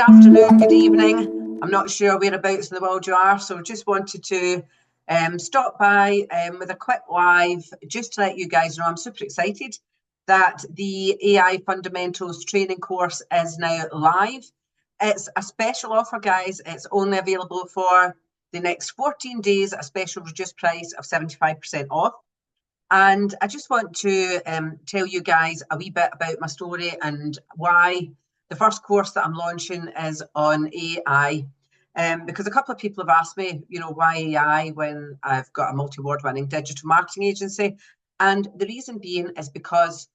Afternoon, good evening. I'm not sure whereabouts in the world you are, so just wanted to stop by with a quick live just to let you guys know I'm super excited that the AI Fundamentals training course is now live. It's a special offer, guys. It's only available for the next 14 days at a special reduced price of 75% off. And I just want to tell you guys a wee bit about my story and why the first course that I'm launching is on AI. Because a couple of people have asked me, why AI when I've got a multi-award winning digital marketing agency. And the reason being is because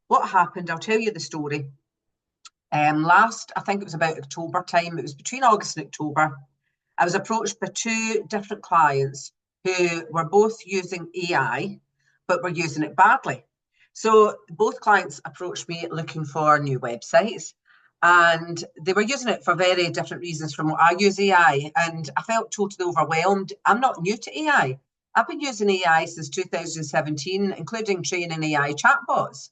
what happened, I'll tell you the story. I think it was about October time, it was between August and October, I was approached by two different clients who were both using AI, but were using it badly. So both clients approached me looking for new websites, and they were using it for very different reasons from what I use AI. And I felt totally overwhelmed. I'm not new to AI. I've been using AI since 2017, including training AI chatbots.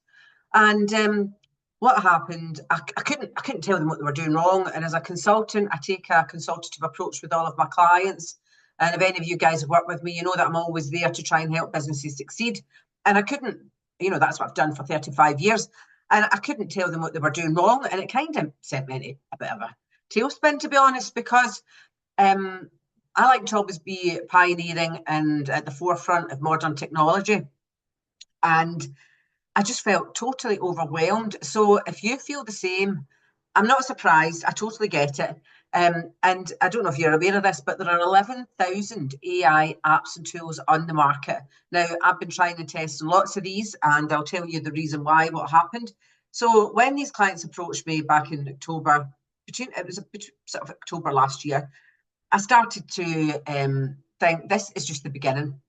And what happened, I couldn't tell them what they were doing wrong. And as a consultant, I take a consultative approach with all of my clients. And if any of you guys have worked with me, you know that I'm always there to try and help businesses succeed. And I couldn't, that's what I've done for 35 years. And I couldn't tell them what they were doing wrong. And it kind of sent me into a bit of a tailspin, to be honest, because I like to always be pioneering and at the forefront of modern technology. And I just felt totally overwhelmed. So if you feel the same, I'm not surprised. I totally get it. And I don't know if you're aware of this, but there are 11,000 AI apps and tools on the market. Now, I've been trying to test lots of these, and I'll tell you the reason why, what happened. So when these clients approached me back in October, it was sort of October last year, I started to think this is just the beginning.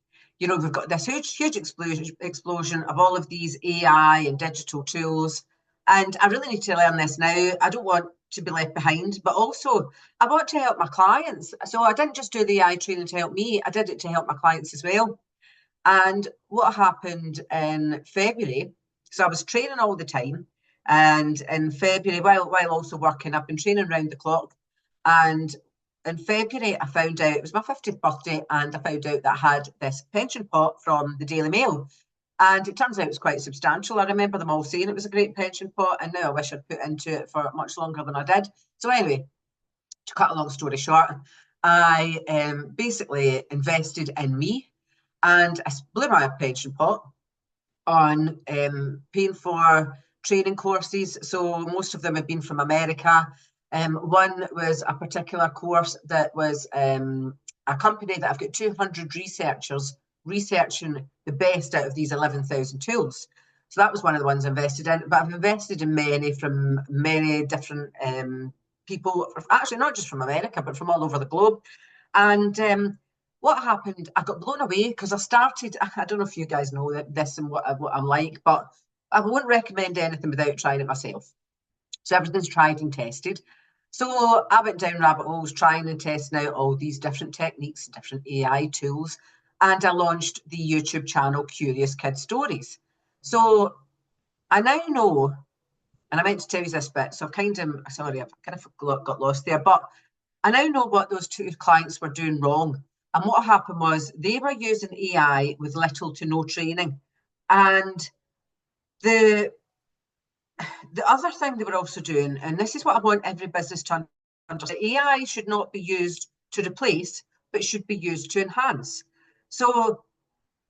We've got this huge explosion of all of these AI and digital tools. And I really need to learn this now. I don't want to be left behind, but also I want to help my clients. So I didn't just do the AI training to help me, I did it to help my clients as well. And what happened in February, so I was training all the time. And in February, while also working, I've been training round the clock. And in February, I found out, it was my 50th birthday, and I found out that I had this pension pot from the Daily Mail. And it turns out it was quite substantial. I remember them all saying it was a great pension pot, and now I wish I'd put into it for much longer than I did. So anyway, to cut a long story short, I basically invested in me, and I blew my pension pot on paying for training courses. So most of them have been from America. One was a particular course that was a company that I've got 200 researchers researching the best out of these 11,000 tools. So that was one of the ones I invested in, but I've invested in many from many different people, actually not just from America, but from all over the globe. And what happened, I got blown away because I don't know if you guys know this and what I'm like, but I wouldn't recommend anything without trying it myself. So everything's tried and tested. So I went down rabbit holes trying and testing out all these different techniques and different AI tools. And I launched the YouTube channel Curious Kid Stories. So I now know, and I meant to tell you this bit, so I've kind of got lost there, but I now know what those two clients were doing wrong. And what happened was they were using AI with little to no training. And the other thing they were also doing, and this is what I want every business to understand, AI should not be used to replace, but should be used to enhance. So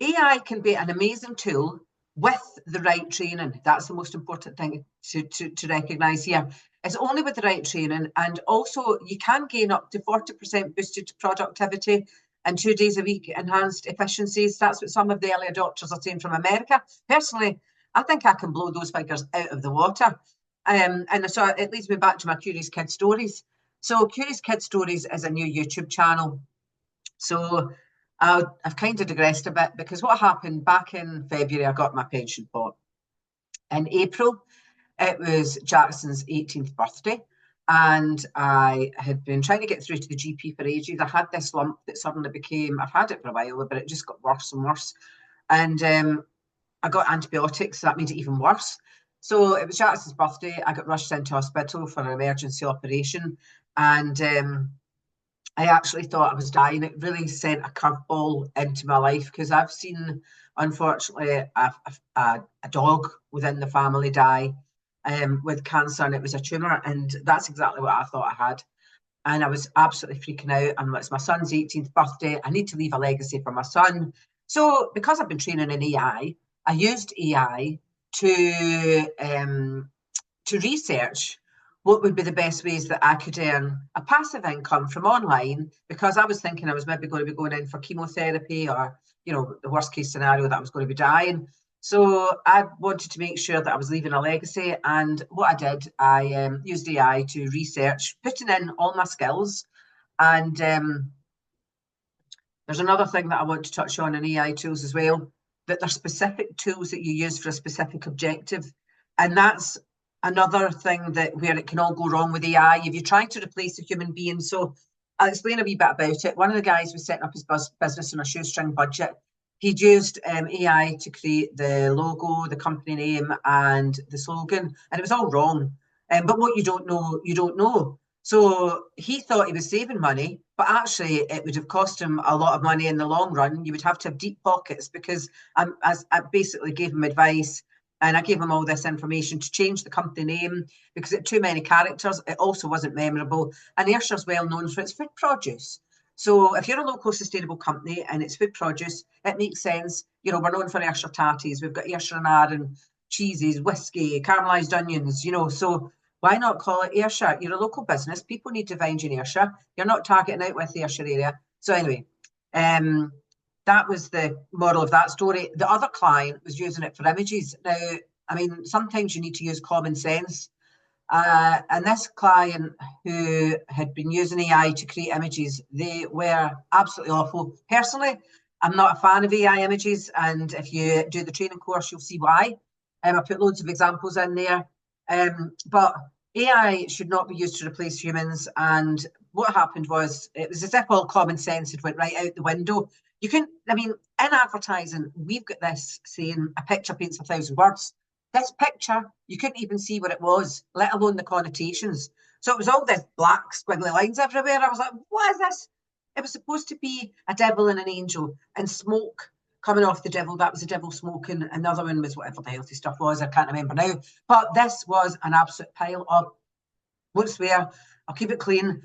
AI can be an amazing tool with the right training. That's the most important thing to recognise here. It's only with the right training, and also you can gain up to 40% boosted productivity and 2 days a week enhanced efficiencies. That's what some of the early adopters are saying from America. Personally, I think I can blow those figures out of the water. And so it leads me back to my Curious Kid Stories. So Curious Kid Stories is a new YouTube channel. So I've kind of digressed a bit, because what happened back in February, I got my pension pot. In April, it was Jackson's 18th birthday, and I had been trying to get through to the GP for ages. I had this lump that suddenly I've had it for a while, but it just got worse and worse. And I got antibiotics, so that made it even worse. So it was Jackson's birthday. I got rushed into hospital for an emergency operation, and I actually thought I was dying. It really sent a curveball into my life because I've seen, unfortunately, a dog within the family die with cancer, and it was a tumour, and that's exactly what I thought I had. And I was absolutely freaking out. And it's my son's 18th birthday. I need to leave a legacy for my son. So because I've been training in AI, I used AI to research what would be the best ways that I could earn a passive income from online, because I was thinking I was maybe going to be going in for chemotherapy, or, you know, the worst case scenario, that I was going to be dying. So I wanted to make sure that I was leaving a legacy. And what I did, I used AI to research, putting in all my skills. And there's another thing that I want to touch on in AI tools as well, that there's specific tools that you use for a specific objective. And that's another thing that where it can all go wrong with AI if you're trying to replace a human being. So I'll explain a wee bit about it. One of the guys was setting up his business on a shoestring budget. He'd used AI to create the logo, the company name, and the slogan, and it was all wrong. But what you don't know, you don't know. So he thought he was saving money, but actually it would have cost him a lot of money in the long run. You would have to have deep pockets, because I basically gave him advice, and I gave him all this information to change the company name because it had too many characters. It also wasn't memorable. And Ayrshire's well known for its food produce. So if you're a local sustainable company and it's food produce, it makes sense. You know, we're known for Ayrshire tatties. We've got Ayrshire and Arran cheeses, whiskey, caramelised onions, you know. So why not call it Ayrshire? You're a local business. People need to find you in Ayrshire. You're not targeting out with the Ayrshire area. So anyway, that was the moral of that story. The other client was using it for images. Now, I mean, sometimes you need to use common sense. And this client, who had been using AI to create images, they were absolutely awful. Personally, I'm not a fan of AI images, and if you do the training course, you'll see why. I put loads of examples in there. But AI should not be used to replace humans. And what happened was, it was as if all common sense had went right out the window. You can, I mean, in advertising, we've got this saying, a picture paints 1,000 words. This picture, you couldn't even see what it was, let alone the connotations. So it was all this black squiggly lines everywhere. I was like, what is this? It was supposed to be a devil and an angel, and smoke coming off the devil. That was the devil smoking. Another one was whatever the healthy stuff was. I can't remember now. But this was an absolute pile of, won't swear, I'll keep it clean,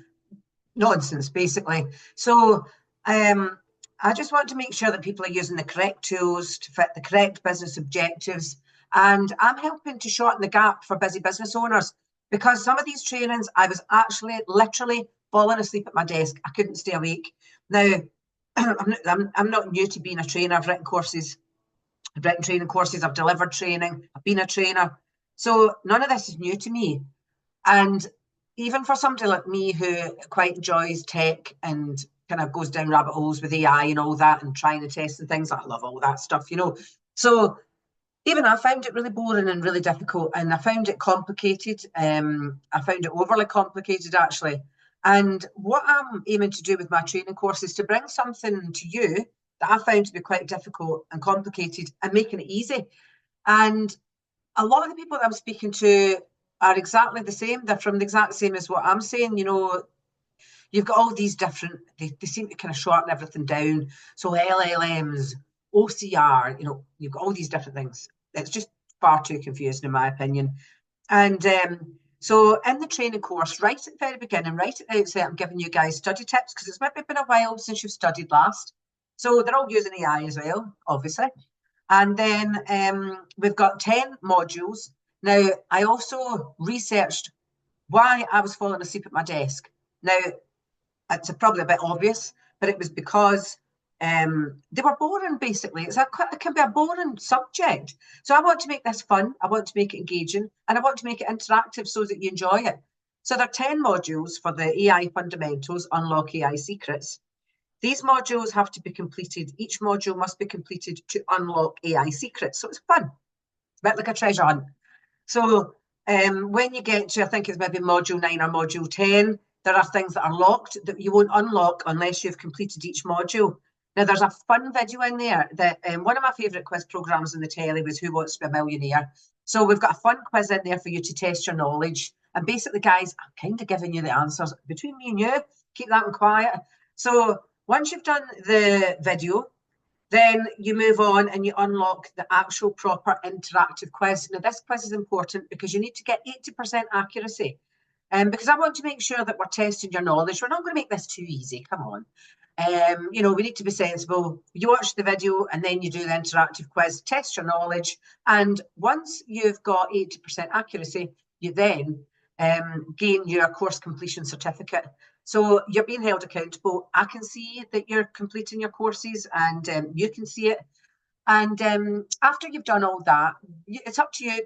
nonsense, basically. So I just want to make sure that people are using the correct tools to fit the correct business objectives. And I'm helping to shorten the gap for busy business owners, because some of these trainings, I was actually literally falling asleep at my desk. I couldn't stay awake. Now, I'm not new to being a trainer. I've written courses, I've written training courses, I've delivered training, I've been a trainer. So none of this is new to me. And even for somebody like me who quite enjoys tech and kind of goes down rabbit holes with AI and all that and trying to test and things, I love all that stuff, you know. So even I found it really boring and really difficult, and I found it complicated. I found it overly complicated, actually. And what I'm aiming to do with my training course is to bring something to you that I found to be quite difficult and complicated, and making it easy. And a lot of the people that I'm speaking to are exactly the same. They're from the exact same as what I'm saying. You know, you've got all these different, they seem to kind of shorten everything down. So LLMs, OCR, you know, you've got all these different things. It's just far too confusing, in my opinion. And so in the training course, right at the very beginning, right at the outset, I'm giving you guys study tips, because it's maybe been a while since you've studied last. So they're all using AI as well, obviously. And then we've got 10 modules. Now, I also researched why I was falling asleep at my desk. Now, it's probably a bit obvious, but it was because they were boring, basically. It can be a boring subject. So I want to make this fun, I want to make it engaging, and I want to make it interactive so that you enjoy it. So there are 10 modules for the AI fundamentals, unlock AI secrets. These modules have to be completed. Each module must be completed to unlock AI secrets. So it's fun, a bit like a treasure hunt. So when you get to, I think it's maybe module 9 or module 10, there are things that are locked that you won't unlock unless you've completed each module. Now, there's a fun video in there that one of my favourite quiz programmes in the telly was Who Wants to Be a Millionaire? So we've got a fun quiz in there for you to test your knowledge. And basically, guys, I'm kind of giving you the answers between me and you. Keep that one quiet. So once you've done the video, then you move on and you unlock the actual proper interactive quiz. Now, this quiz is important because you need to get 80% accuracy. Because I want to make sure that we're testing your knowledge. We're not going to make this too easy. Come on. You know, we need to be sensible. You watch the video and then you do the interactive quiz, test your knowledge. And once you've got 80% accuracy, you then gain your course completion certificate. So you're being held accountable. I can see that you're completing your courses and you can see it. And after you've done all that, it's up to you.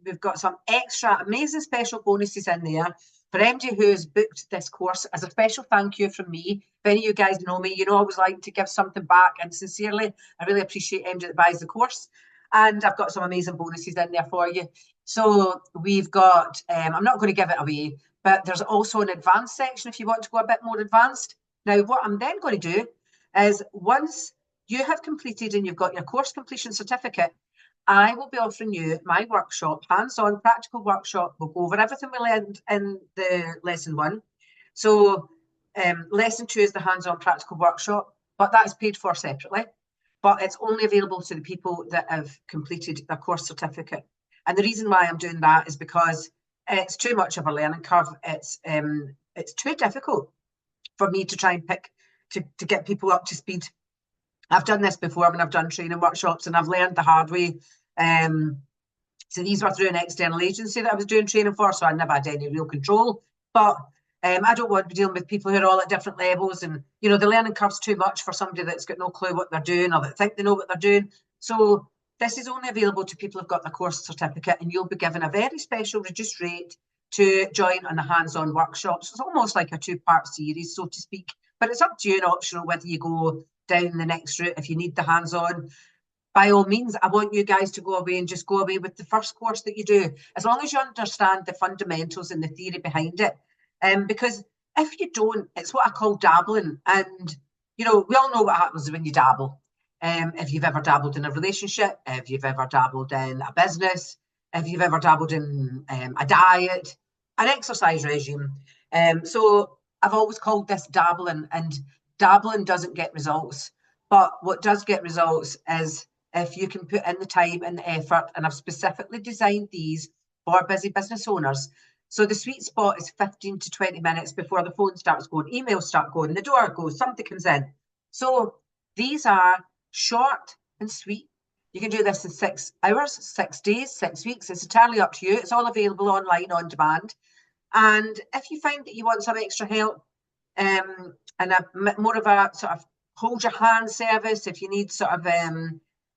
We've got some extra amazing special bonuses in there for anybody who's booked this course. As a special thank you from me. If any of you guys know me, you know I always like to give something back, and sincerely, I really appreciate anybody that buys the course. And I've got some amazing bonuses in there for you. So we've got, I'm not going to give it away, but there's also an advanced section if you want to go a bit more advanced. Now, what I'm then going to do is once you have completed and you've got your course completion certificate, I will be offering you my workshop, hands-on practical workshop. We'll go over everything we learned in the lesson 1. So lesson 2 is the hands-on practical workshop, but that is paid for separately. But it's only available to the people that have completed their course certificate. And the reason why I'm doing that is because it's too much of a learning curve. It's too difficult for me to try and pick to get people up to speed. I've done this before when I've done training workshops and I've learned the hard way. So these were through an external agency that I was doing training for, so I never had any real control. But I don't want to be dealing with people who are all at different levels, and you know the learning curve's too much for somebody that's got no clue what they're doing or that think they know what they're doing. So this is only available to people who've got the course certificate, and you'll be given a very special reduced rate to join on the hands-on workshops. It's almost like a 2-part series, so to speak. But it's up to you and optional whether you go down the next route if you need the hands-on. By all means, I want you guys to go away and just go away with the first course that you do, as long as you understand the fundamentals and the theory behind it. Because if you don't, it's what I call dabbling. And, you know, we all know what happens when you dabble. If you've ever dabbled in a relationship, if you've ever dabbled in a business, if you've ever dabbled in a diet, an exercise regime. So I've always called this dabbling, and dabbling doesn't get results. But what does get results is if you can put in the time and the effort, and I've specifically designed these for busy business owners. So the sweet spot is 15 to 20 minutes before the phone starts going, emails start going, the door goes, something comes in. So these are short and sweet. You can do this in 6 hours, 6 days, 6 weeks. It's entirely up to you. It's all available online on demand. And if you find that you want some extra help and more of a sort of hold your hand service, if you need sort of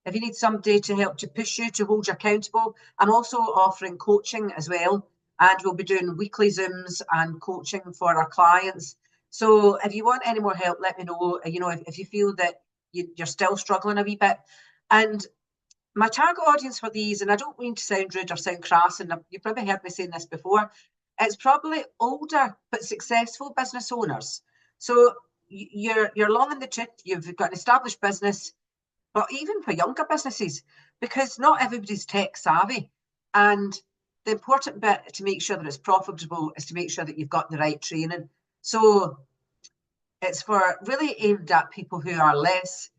if you need somebody to help to push you, to hold you accountable, I'm also offering coaching as well. And we'll be doing weekly Zooms and coaching for our clients. So if you want any more help, let me know. You know, if you feel that you're still struggling a wee bit. And my target audience for these, and I don't mean to sound rude or sound crass, and you've probably heard me saying this before, it's probably older but successful business owners. So you're long in the tooth, you've got an established business, but even for younger businesses, because not everybody's tech savvy. And the important bit to make sure that it's profitable is to make sure that you've got the right training. So it's for really aimed at people who are less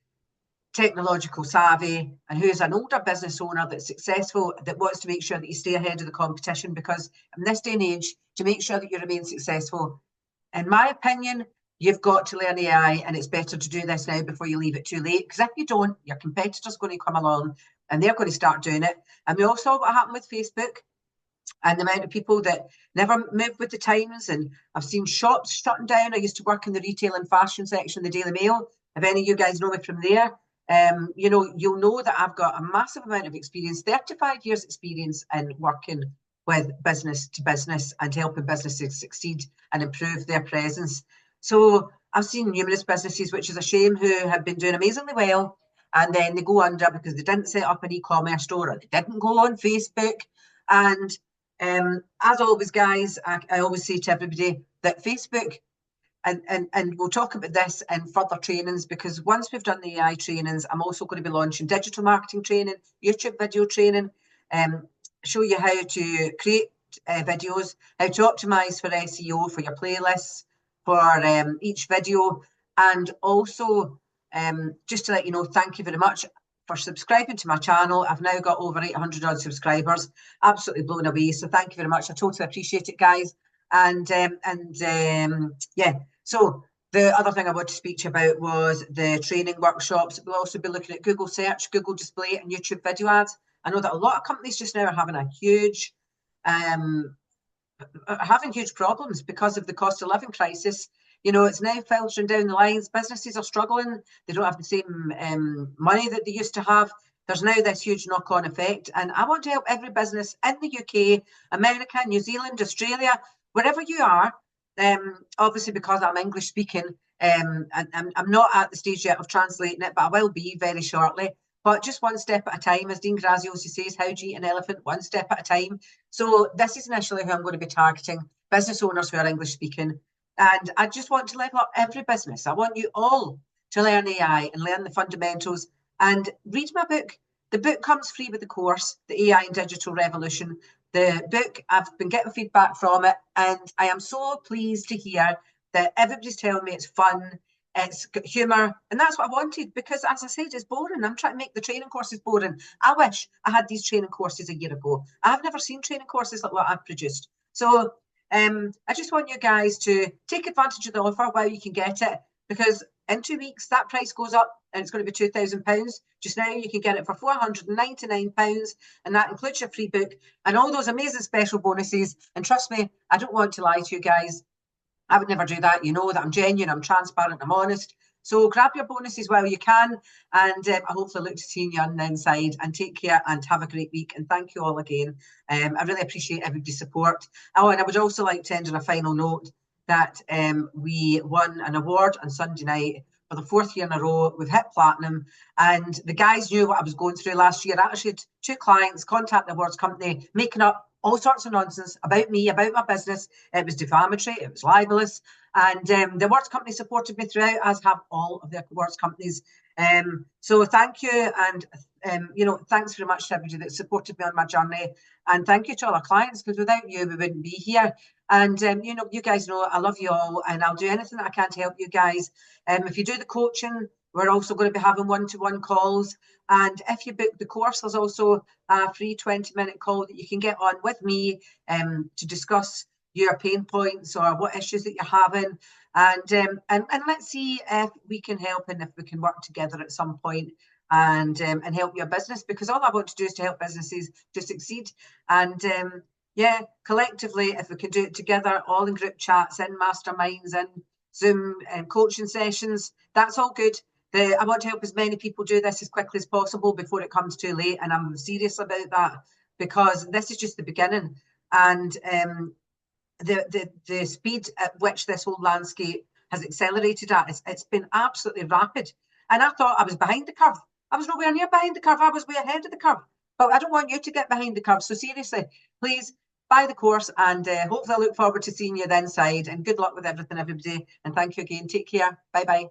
technological savvy and who is an older business owner that's successful, that wants to make sure that you stay ahead of the competition, because in this day and age, to make sure that you remain successful, in my opinion, you've got to learn AI, and it's better to do this now before you leave it too late, because if you don't, your competitor's going to come along and they're going to start doing it. And we all saw what happened with Facebook and the amount of people that never moved with the times. And I've seen shops shutting down. I used to work in the retail and fashion section of the Daily Mail. If any of you guys know me from there, you know, you'll know that I've got a massive amount of experience, 35 years experience in working with business to business and helping businesses succeed and improve their presence. So I've seen numerous businesses, which is a shame, who have been doing amazingly well, and then they go under because they didn't set up an e-commerce store, or they didn't go on Facebook. And as always, guys, I always say to everybody that Facebook, and we'll talk about this in further trainings, because once we've done the AI trainings, I'm also going to be launching digital marketing training, YouTube video training, show you how to create videos, how to optimize for SEO for your playlists, for each video, and also just to let you know, thank you very much for subscribing to my channel. I've now got over 800 odd subscribers, absolutely blown away. So thank you very much. I totally appreciate it, guys. And yeah, so the other thing I wanted to speak to you about was the training workshops. We'll also be looking at Google search, Google display, and YouTube video ads. I know that a lot of companies just now are having a huge problems because of the cost of living crisis. You know, it's now filtering down the lines. Businesses are struggling. They don't have the same money that they used to have. There's now this huge knock-on effect. And I want to help every business in the UK, America, New Zealand, Australia, wherever you are. Obviously, because I'm English speaking, and I'm not at the stage yet of translating it, but I will be very shortly. But just one step at a time, as Dean Graziosi says, how do you eat an elephant? One step at a time. So this is initially who I'm going to be targeting, business owners who are English speaking. And I just want to level up every business. I want you all to learn AI and learn the fundamentals and read my book. The book comes free with the course, The AI and Digital Revolution. The book, I've been getting feedback from it, and I am so pleased to hear that everybody's telling me it's fun, it's got humour, and that's what I wanted, because as I said, it's boring. I'm trying to make the training courses boring. I wish I had these training courses a year ago. I've never seen training courses like what I've produced. So I just want you guys to take advantage of the offer while you can get it, because in 2 weeks that price goes up and it's going to be £2,000. Just now you can get it for £499, and that includes your free book and all those amazing special bonuses. And trust me, I don't want to lie to you guys. I would never do that. You know that I'm genuine, I'm transparent, I'm honest. So grab your bonuses while you can, and I hopefully look to seeing you on the inside. And take care and have a great week. And thank you all again. I really appreciate everybody's support. Oh, and I would also like to end on a final note that we won an award on Sunday night for the 4th year in a row. We've hit platinum, and the guys knew what I was going through last year. I actually had 2 clients contact the awards company making up all sorts of nonsense about me, about my business. It was defamatory, it was libelous, and the awards company supported me throughout, as have all of the awards companies. So thank you, and you know, thanks very much to everybody that supported me on my journey, and thank you to all our clients, because without you we wouldn't be here. And you know, you guys know I love you all, and I'll do anything that I can to help you guys. If you do the coaching, we're also going to be having one-to-one calls. And if you book the course, there's also a free 20-minute call that you can get on with me to discuss your pain points or what issues that you're having. And let's see if we can help and if we can work together at some point and help your business, because all I want to do is to help businesses to succeed. And yeah, collectively, if we can do it together, all in group chats, in masterminds, in Zoom and coaching sessions, that's all good. I want to help as many people do this as quickly as possible before it comes too late. And I'm serious about that, because this is just the beginning. And the speed at which this whole landscape has accelerated at, it's been absolutely rapid. And I thought I was behind the curve. I was nowhere near behind the curve. I was way ahead of the curve. But I don't want you to get behind the curve. So seriously, please buy the course, and hopefully I look forward to seeing you then inside. And good luck with everything, everybody. And thank you again. Take care. Bye-bye.